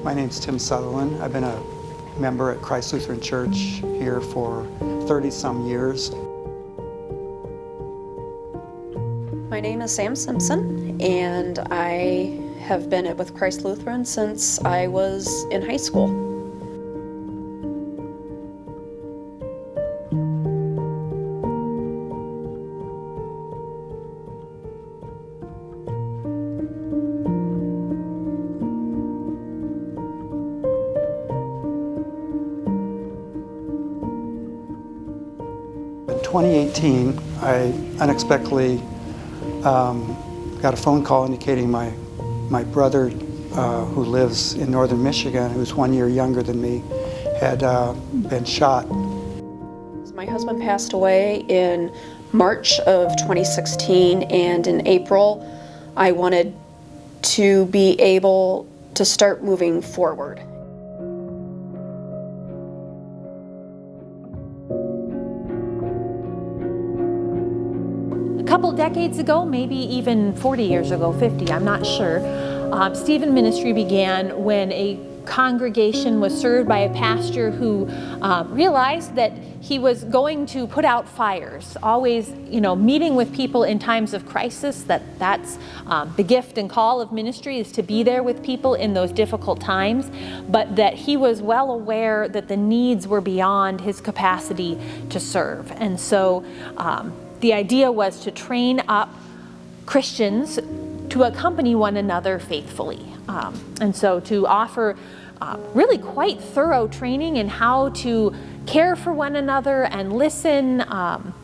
My name's Tim Sutherland. I've been a member at Christ Lutheran Church here for 30-some years. My name is Sam Simpson, and I have been with Christ Lutheran since I was in high school. In 2018, I unexpectedly got a phone call indicating my brother, who lives in northern Michigan, who's 1 year younger than me, had been shot. My husband passed away in March of 2016, and in April, I wanted to be able to start moving forward. A couple decades ago, maybe even 40 years ago, 50, I'm not sure, Stephen ministry began when a congregation was served by a pastor who realized that he was going to put out fires, always, meeting with people in times of crisis. That's the gift and call of ministry, is to be there with people in those difficult times, but that he was well aware that the needs were beyond his capacity to serve. And so the idea was to train up Christians to accompany one another faithfully. And so to offer really quite thorough training in how to care for one another and listen.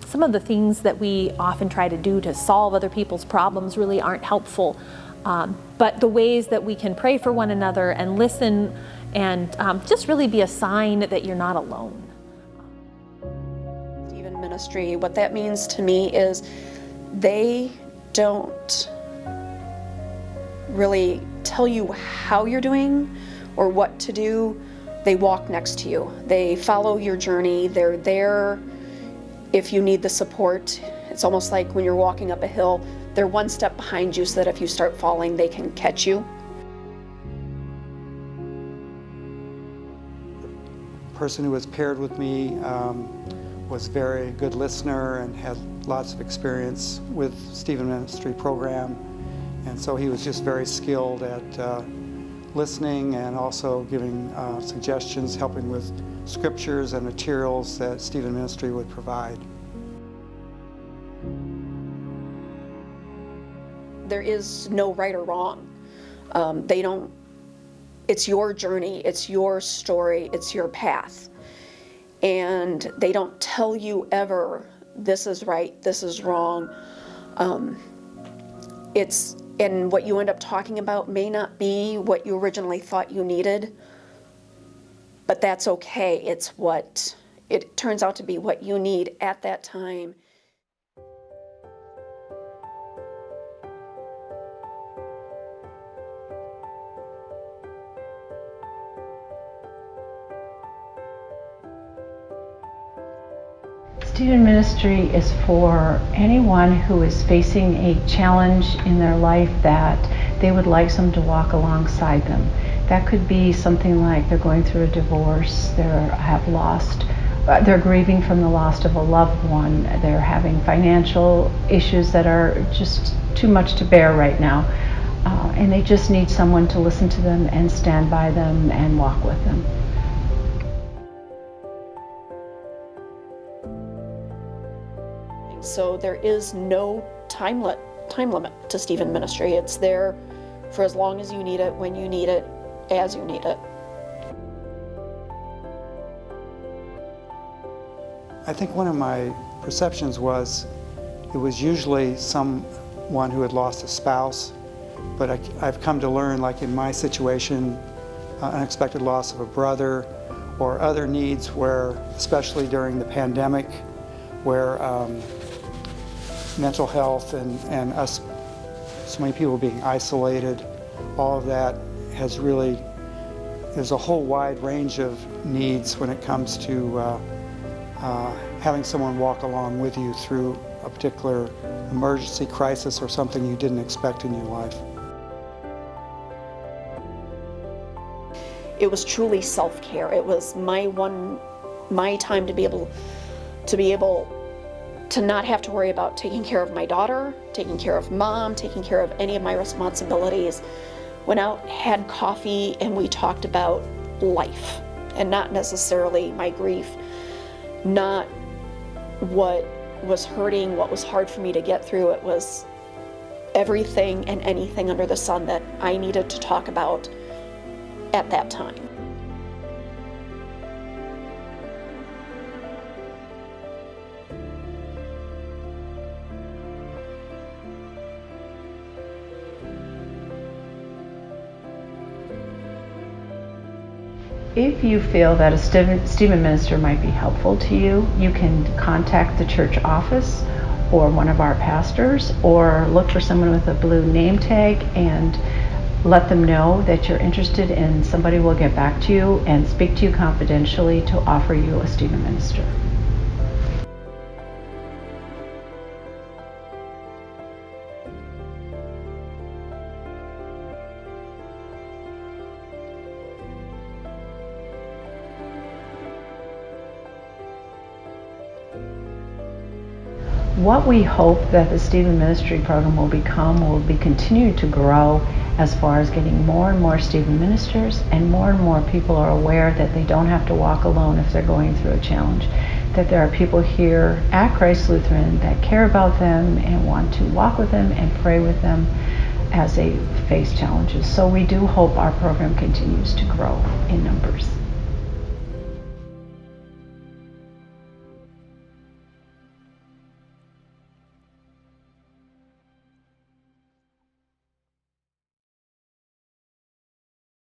Some of the things that we often try to do to solve other people's problems really aren't helpful. But the ways that we can pray for one another and listen and just really be a sign that you're not alone. Stephen ministry, what that means to me is they don't really tell you how you're doing or what to do. They walk next to you. They follow your journey. They're there if you need the support. It's almost like when you're walking up a hill, they're one step behind you so that if you start falling, they can catch you. The person who was paired with me was a very good listener and had lots of experience with Stephen Ministry program. And so he was just very skilled at listening and also giving suggestions, helping with scriptures and materials that Stephen Ministry would provide. There is no right or wrong. It's your journey, it's your story, it's your path. And they don't tell you ever, this is right, this is wrong. And what you end up talking about may not be what you originally thought you needed, but that's okay. It turns out to be what you need at that time. Student ministry is for anyone who is facing a challenge in their life that they would like someone to walk alongside them. That could be something like they're going through a divorce, they're grieving from the loss of a loved one, they're having financial issues that are just too much to bear right now, and they just need someone to listen to them and stand by them and walk with them. So there is no time limit to Stephen Ministry. It's there for as long as you need it, when you need it, as you need it. I think one of my perceptions was it was usually someone who had lost a spouse, but I've come to learn, like in my situation, unexpected loss of a brother or other needs where, especially during the pandemic, where mental health and us, so many people being isolated, all of that has really, there's a whole wide range of needs when it comes to having someone walk along with you through a particular emergency, crisis, or something you didn't expect in your life. it was truly self-care. It was my time to be able to not have to worry about taking care of my daughter, taking care of mom, taking care of any of my responsibilities. Went out, had coffee, and we talked about life, and not necessarily my grief, not what was hurting, what was hard for me to get through. It was everything and anything under the sun that I needed to talk about at that time. If you feel that a Stephen minister might be helpful to you, you can contact the church office or one of our pastors, or look for someone with a blue name tag and let them know that you're interested, and somebody will get back to you and speak to you confidentially to offer you a Stephen minister. What we hope that the Stephen Ministry Program will become will be continued to grow as far as getting more and more Stephen ministers, and more people are aware that they don't have to walk alone if they're going through a challenge, that there are people here at Christ Lutheran that care about them and want to walk with them and pray with them as they face challenges. So we do hope our program continues to grow in numbers.